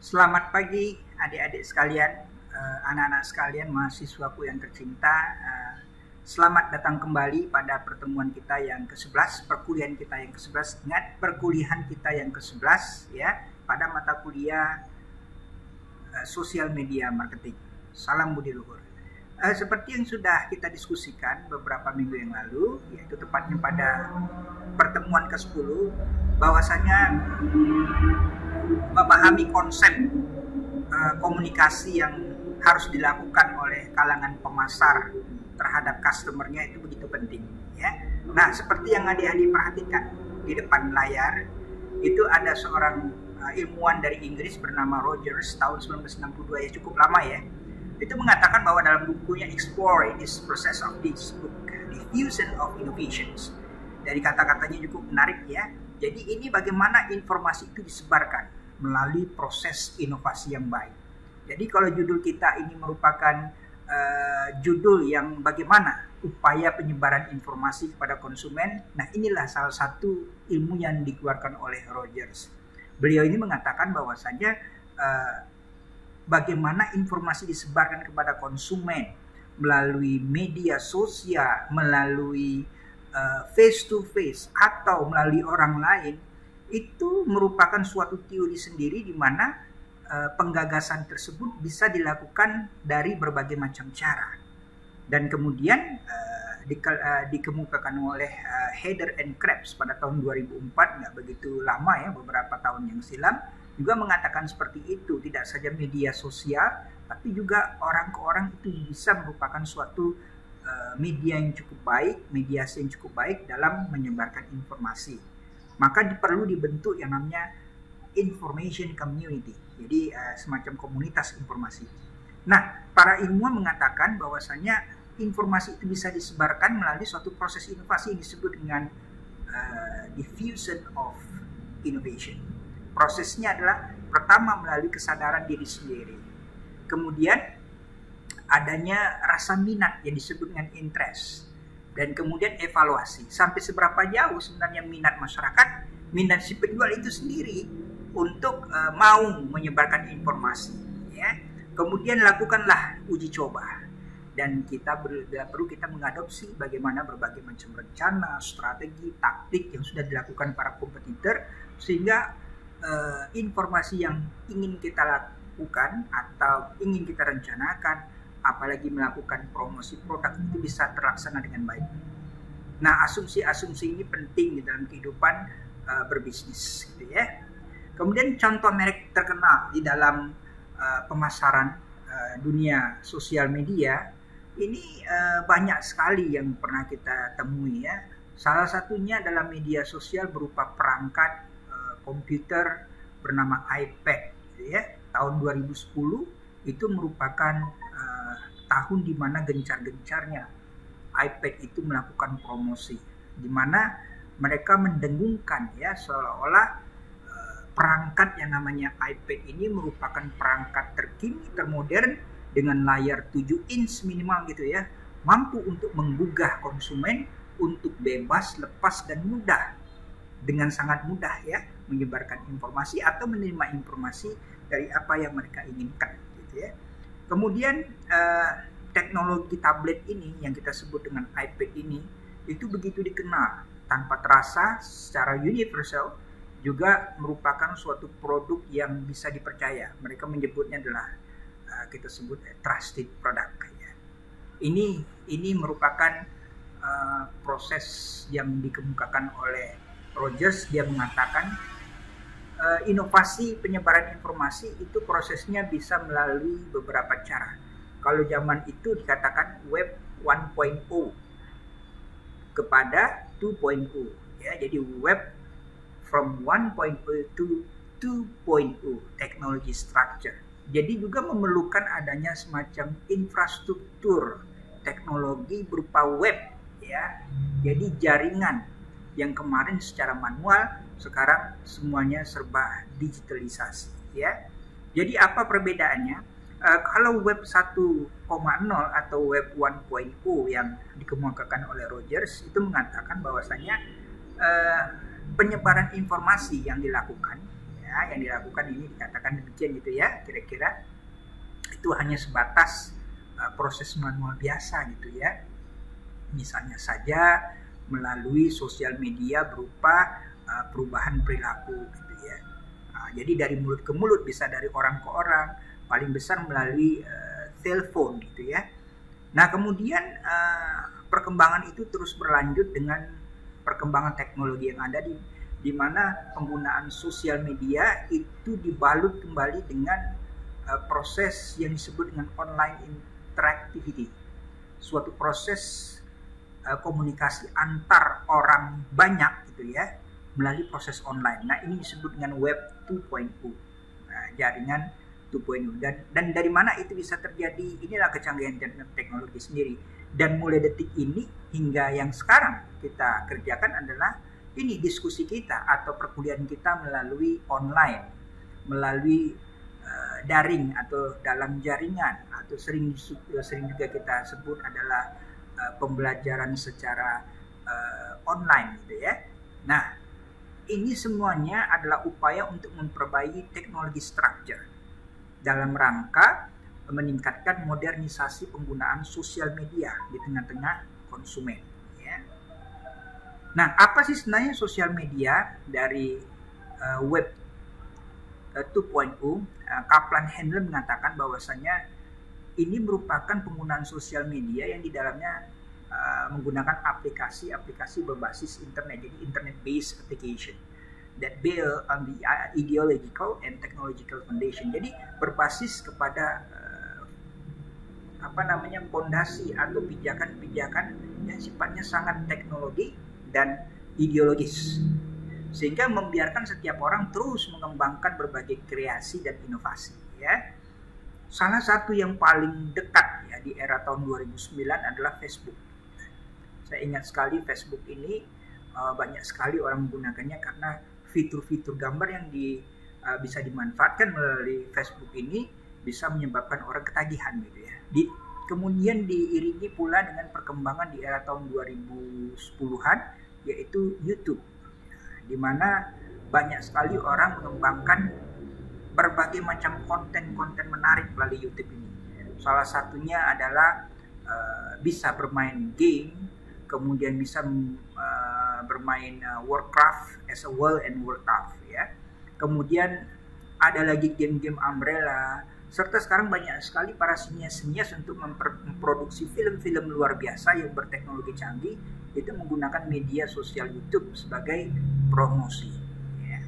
Selamat pagi adik-adik sekalian, anak-anak sekalian, mahasiswaku yang tercinta. Selamat datang kembali pada pertemuan kita yang ke-11, perkuliahan kita yang ke-11. Ingat, perkuliahan kita yang ke-11 ya, pada mata kuliah Sosial Media Marketing. Salam budi luhur. Seperti yang sudah kita diskusikan beberapa minggu yang lalu, yaitu tepatnya pada pertemuan ke-10, bahwasanya memahami konsep komunikasi yang harus dilakukan oleh kalangan pemasar terhadap customernya itu begitu penting ya. Nah, seperti yang adik-adik perhatikan di depan layar, itu ada seorang ilmuwan dari Inggris bernama Rogers tahun 1962, ya cukup lama ya. Itu mengatakan bahwa dalam bukunya Explore this Process of this book, Diffusion of Innovations. Dari kata-katanya cukup menarik ya. Jadi ini bagaimana informasi itu disebarkan melalui proses inovasi yang baik. Jadi kalau judul kita ini merupakan judul yang bagaimana upaya penyebaran informasi kepada konsumen, nah inilah salah satu ilmu yang dikeluarkan oleh Rogers. Beliau ini mengatakan bahwasanya bagaimana informasi disebarkan kepada konsumen melalui media sosial, melalui face to face atau melalui orang lain, itu merupakan suatu teori sendiri di mana penggagasan tersebut bisa dilakukan dari berbagai macam cara. Dan kemudian dikemukakan oleh Heather and Krebs pada tahun 2004, nggak begitu lama ya, beberapa tahun yang silam, juga mengatakan seperti itu. Tidak saja media sosial, tapi juga orang ke orang itu bisa merupakan suatu media yang cukup baik, mediasi yang cukup baik dalam menyebarkan informasi. Maka perlu dibentuk yang namanya information community, jadi semacam komunitas informasi. Nah, para ilmuwan mengatakan bahwasanya informasi itu bisa disebarkan melalui suatu proses inovasi yang disebut dengan diffusion of innovation. Prosesnya adalah pertama melalui kesadaran diri sendiri, kemudian adanya rasa minat yang disebut dengan interest, dan kemudian evaluasi. Sampai seberapa jauh sebenarnya minat masyarakat, minat si penjual itu sendiri untuk mau menyebarkan informasi. Ya. Kemudian lakukanlah uji coba. Dan perlu kita mengadopsi bagaimana berbagai macam rencana, strategi, taktik yang sudah dilakukan para kompetitor, sehingga informasi yang ingin kita lakukan atau ingin kita rencanakan, apalagi melakukan promosi produk, itu bisa terlaksana dengan baik. Nah, asumsi-asumsi ini penting di dalam kehidupan berbisnis, gitu ya. Kemudian contoh merek terkenal di dalam pemasaran dunia sosial media ini banyak sekali yang pernah kita temui ya. Salah satunya dalam media sosial berupa perangkat komputer bernama iPad, gitu ya. Tahun 2010 itu merupakan tahun di mana gencar-gencarnya iPad itu melakukan promosi, di mana mereka mendengungkan ya, seolah-olah perangkat yang namanya iPad ini merupakan perangkat terkini, termodern, dengan layar 7 inch minimal gitu ya, mampu untuk menggugah konsumen untuk bebas, lepas, dan mudah, dengan sangat mudah ya, menyebarkan informasi atau menerima informasi dari apa yang mereka inginkan gitu ya. Kemudian teknologi tablet ini yang kita sebut dengan iPad ini itu begitu dikenal tanpa terasa secara universal, juga merupakan suatu produk yang bisa dipercaya. Mereka menyebutnya adalah kita sebut trusted product ya. Ini merupakan proses yang dikemukakan oleh Rogers. Dia mengatakan inovasi penyebaran informasi itu prosesnya bisa melalui beberapa cara. Kalau zaman itu dikatakan web 1.0 kepada 2.0 ya. Jadi web from 1.0 to 2.0 technology structure. Jadi juga memerlukan adanya semacam infrastruktur teknologi berupa web ya. Jadi jaringan yang kemarin secara manual, sekarang semuanya serba digitalisasi ya. Jadi apa perbedaannya? Kalau web 1.0 atau web 1.0 yang dikemukakan oleh Rogers itu mengatakan bahwasanya penyebaran informasi yang dilakukan ya, Ya, yang dilakukan ini dikatakan demikian gitu ya, kira-kira itu hanya sebatas proses manual biasa gitu ya. Misalnya saja melalui sosial media berupa perubahan perilaku gitu ya. Jadi dari mulut ke mulut, bisa dari orang ke orang, paling besar melalui telepon gitu ya. Nah kemudian perkembangan itu terus berlanjut dengan perkembangan teknologi yang ada di mana penggunaan sosial media itu dibalut kembali dengan proses yang disebut dengan online interactivity, suatu proses komunikasi antar orang banyak gitu ya melalui proses online. Nah ini disebut dengan Web 2.0, jaringan 2.0. Dan dari mana itu bisa terjadi? Inilah kecanggihan teknologi sendiri. Dan mulai detik ini hingga yang sekarang kita kerjakan adalah ini diskusi kita atau perkuliahan kita melalui online, melalui daring atau dalam jaringan, atau sering juga kita sebut adalah pembelajaran secara online gitu ya. Nah, ini semuanya adalah upaya untuk memperbaiki teknologi structure dalam rangka meningkatkan modernisasi penggunaan sosial media di tengah-tengah konsumen ya. Nah, apa sih sebenarnya sosial media dari Web 2.0? Kaplan Handler mengatakan bahwasanya ini merupakan penggunaan sosial media yang di dalamnya menggunakan aplikasi-aplikasi berbasis internet, jadi internet-based application that build on the ideological and technological foundation. Jadi berbasis kepada pondasi atau pijakan-pijakan yang sifatnya sangat teknologi dan ideologis, sehingga membiarkan setiap orang terus mengembangkan berbagai kreasi dan inovasi ya. Salah satu yang paling dekat ya di era tahun 2009 adalah Facebook. Saya ingat sekali Facebook ini banyak sekali orang menggunakannya karena fitur-fitur gambar yang bisa dimanfaatkan melalui Facebook ini bisa menyebabkan orang ketagihan gitu ya. Kemudian diiringi pula dengan perkembangan di era tahun 2010-an yaitu YouTube, di mana banyak sekali orang mengembangkan berbagai macam konten-konten menarik melalui YouTube ini. Salah satunya adalah bisa bermain game, kemudian bisa bermain Warcraft as a World and Warcraft ya. Kemudian ada lagi game-game Umbrella, serta sekarang banyak sekali para sinias-sinias untuk memproduksi film-film luar biasa yang berteknologi canggih itu menggunakan media sosial YouTube sebagai promosi ya.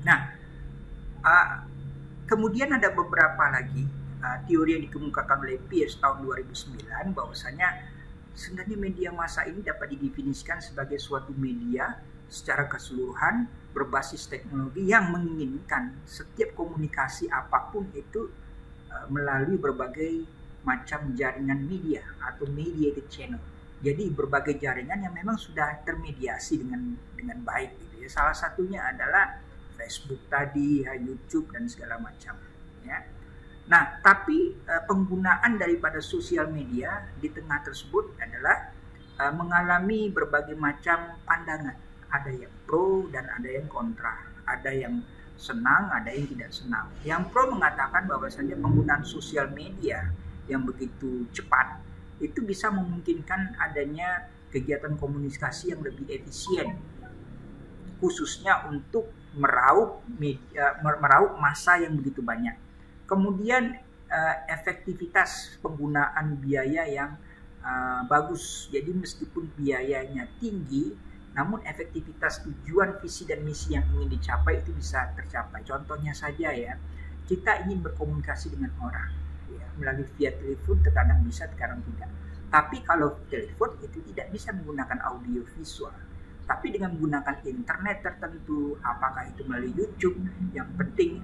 Nah, kemudian ada beberapa lagi teori yang dikemukakan oleh Peirce tahun 2009 bahwasanya sebenarnya media massa ini dapat didefinisikan sebagai suatu media secara keseluruhan berbasis teknologi yang menginginkan setiap komunikasi apapun itu melalui berbagai macam jaringan media atau mediated channel. Jadi berbagai jaringan yang memang sudah termediasi dengan baik gitu ya. Salah satunya adalah Facebook tadi, ya, YouTube dan segala macam ya. Nah, tapi penggunaan daripada sosial media di tengah tersebut adalah mengalami berbagai macam pandangan. Ada yang pro dan ada yang kontra. Ada yang senang, ada yang tidak senang. Yang pro mengatakan bahwasanya penggunaan sosial media yang begitu cepat itu bisa memungkinkan adanya kegiatan komunikasi yang lebih efisien, khususnya untuk meraup massa yang begitu banyak. Kemudian efektivitas penggunaan biaya yang bagus. Jadi meskipun biayanya tinggi, namun efektivitas tujuan, visi dan misi yang ingin dicapai itu bisa tercapai. Contohnya saja ya, kita ingin berkomunikasi dengan orang ya, melalui via telepon, terkadang bisa, terkadang tidak. Tapi kalau telepon itu tidak bisa menggunakan audio visual. Tapi dengan menggunakan internet tertentu, apakah itu melalui YouTube, yang penting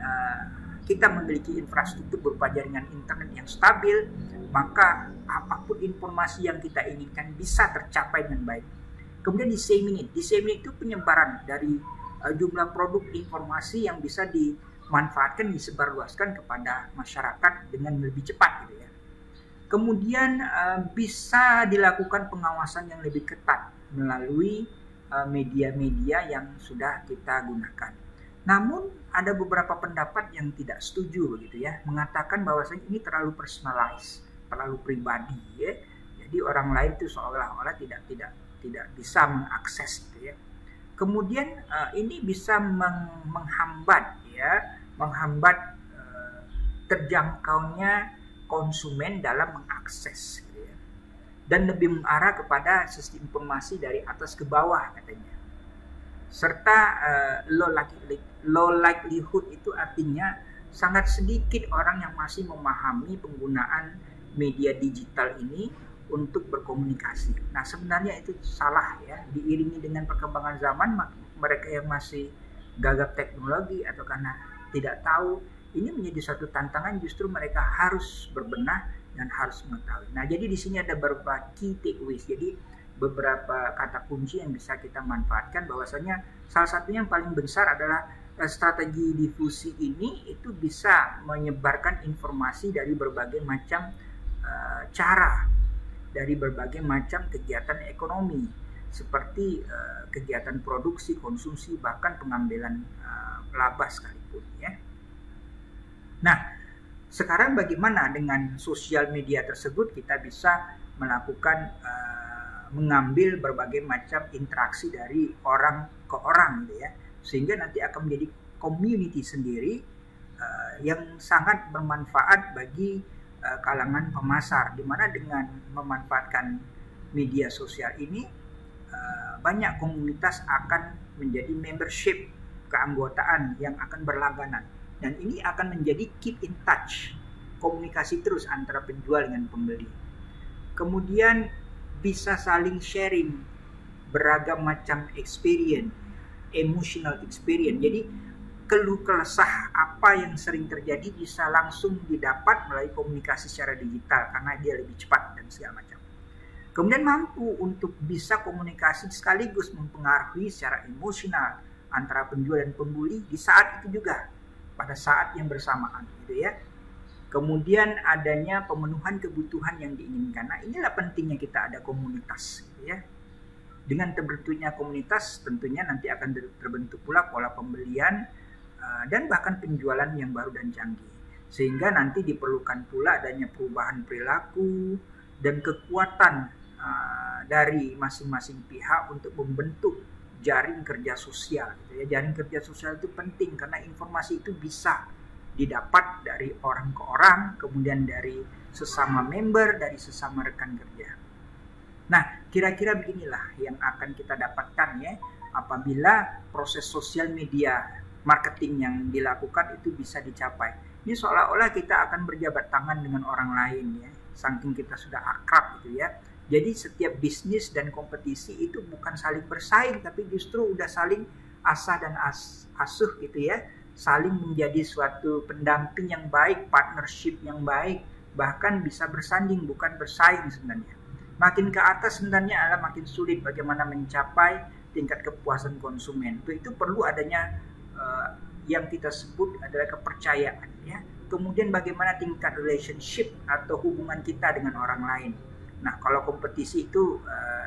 kita memiliki infrastruktur berupa jaringan internet yang stabil, maka apapun informasi yang kita inginkan bisa tercapai dengan baik. Kemudian disseminate itu penyebaran dari jumlah produk informasi yang bisa dimanfaatkan, disebarluaskan kepada masyarakat dengan lebih cepat gitu ya. Kemudian bisa dilakukan pengawasan yang lebih ketat melalui media-media yang sudah kita gunakan. Namun ada beberapa pendapat yang tidak setuju begitu ya, mengatakan bahwasanya ini terlalu personalized, terlalu pribadi ya. Jadi orang lain itu seolah-olah tidak bisa mengakses gitu ya. Kemudian ini bisa menghambat ya, menghambat terjangkaunya konsumen dalam mengakses gitu ya. Dan lebih mengarah kepada sistem informasi dari atas ke bawah katanya. Serta low likelihood itu artinya sangat sedikit orang yang masih memahami penggunaan media digital ini untuk berkomunikasi. Nah sebenarnya itu salah ya, diiringi dengan perkembangan zaman mereka yang masih gagap teknologi atau karena tidak tahu, ini menjadi suatu tantangan, justru mereka harus berbenah dan harus mengetahui. Nah jadi di sini ada beberapa key takeaways, jadi beberapa kata kunci yang bisa kita manfaatkan, bahwasanya salah satunya yang paling besar adalah strategi difusi ini itu bisa menyebarkan informasi dari berbagai macam cara, dari berbagai macam kegiatan ekonomi seperti kegiatan produksi, konsumsi, bahkan pengambilan laba sekalipun ya. Nah, sekarang bagaimana dengan sosial media tersebut kita bisa melakukan mengambil berbagai macam interaksi dari orang ke orang gitu ya, sehingga nanti akan menjadi community sendiri yang sangat bermanfaat bagi kalangan pemasar, di mana dengan memanfaatkan media sosial ini banyak komunitas akan menjadi membership, keanggotaan yang akan berlangganan, dan ini akan menjadi keep in touch, komunikasi terus antara penjual dengan pembeli. Kemudian bisa saling sharing beragam macam experience, emotional experience. Jadi keluh kesah apa yang sering terjadi bisa langsung didapat melalui komunikasi secara digital karena dia lebih cepat dan segala macam. Kemudian mampu untuk bisa komunikasi sekaligus mempengaruhi secara emosional antara penjual dan pembeli di saat itu juga, pada saat yang bersamaan gitu ya. Kemudian adanya pemenuhan kebutuhan yang diinginkan. Nah inilah pentingnya kita ada komunitas gitu ya. Dengan terbentuknya komunitas tentunya nanti akan terbentuk pula pola pembelian dan bahkan penjualan yang baru dan canggih. Sehingga nanti diperlukan pula adanya perubahan perilaku dan kekuatan dari masing-masing pihak untuk membentuk jaring kerja sosial gitu ya. Jaring kerja sosial itu penting karena informasi itu bisa didapat dari orang ke orang, kemudian dari sesama member, dari sesama rekan kerja. Nah, kira-kira beginilah yang akan kita dapatkan ya apabila proses sosial media marketing yang dilakukan itu bisa dicapai. Ini seolah-olah kita akan berjabat tangan dengan orang lain ya, saking kita sudah akrab gitu ya. Jadi setiap bisnis dan kompetisi itu bukan saling bersaing, tapi justru udah saling asah dan asuh gitu ya, saling menjadi suatu pendamping yang baik, partnership yang baik, bahkan bisa bersanding bukan bersaing sebenarnya. Makin ke atas sebenarnya adalah makin sulit bagaimana mencapai tingkat kepuasan konsumen. Itu perlu adanya yang kita sebut adalah kepercayaan ya. Kemudian bagaimana tingkat relationship atau hubungan kita dengan orang lain. Nah, kalau kompetisi itu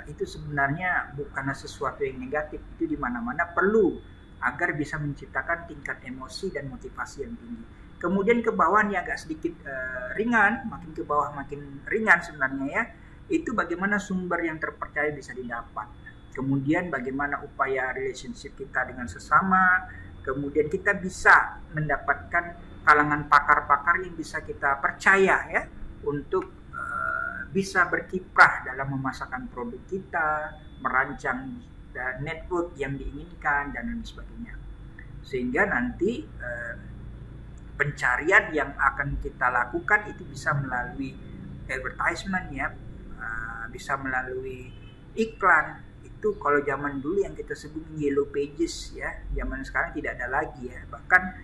sebenarnya bukanlah sesuatu yang negatif, itu di mana-mana perlu agar bisa menciptakan tingkat emosi dan motivasi yang tinggi. Kemudian ke bawah nih agak sedikit ringan, makin ke bawah makin ringan sebenarnya ya. Itu bagaimana sumber yang terpercaya bisa didapat. Kemudian bagaimana upaya relationship kita dengan sesama. Kemudian kita bisa mendapatkan kalangan pakar-pakar yang bisa kita percaya ya untuk bisa berkiprah dalam memasarkan produk kita, merancang network yang diinginkan dan lain sebagainya. Sehingga nanti pencarian yang akan kita lakukan itu bisa melalui advertisement ya, bisa melalui iklan. Itu kalau zaman dulu yang kita sebut yellow pages ya, zaman sekarang tidak ada lagi ya, bahkan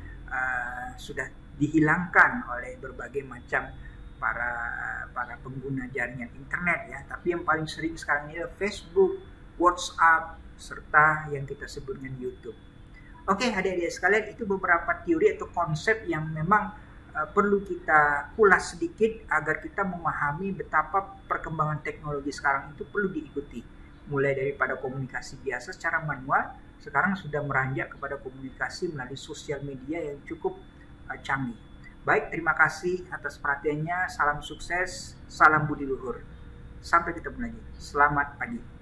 sudah dihilangkan oleh berbagai macam para pengguna jaringan internet ya. Tapi yang paling sering sekarang ini adalah Facebook, WhatsApp, serta yang kita sebut dengan YouTube. Oke, adik-adik sekalian, itu beberapa teori atau konsep yang memang perlu kita ulas sedikit agar kita memahami betapa perkembangan teknologi sekarang itu perlu diikuti. mulai daripada komunikasi biasa secara manual, sekarang sudah meranjak kepada komunikasi melalui sosial media yang cukup canggih. Baik, terima kasih atas perhatiannya. Salam sukses, salam budi luhur. Sampai ketemu lagi. Selamat pagi.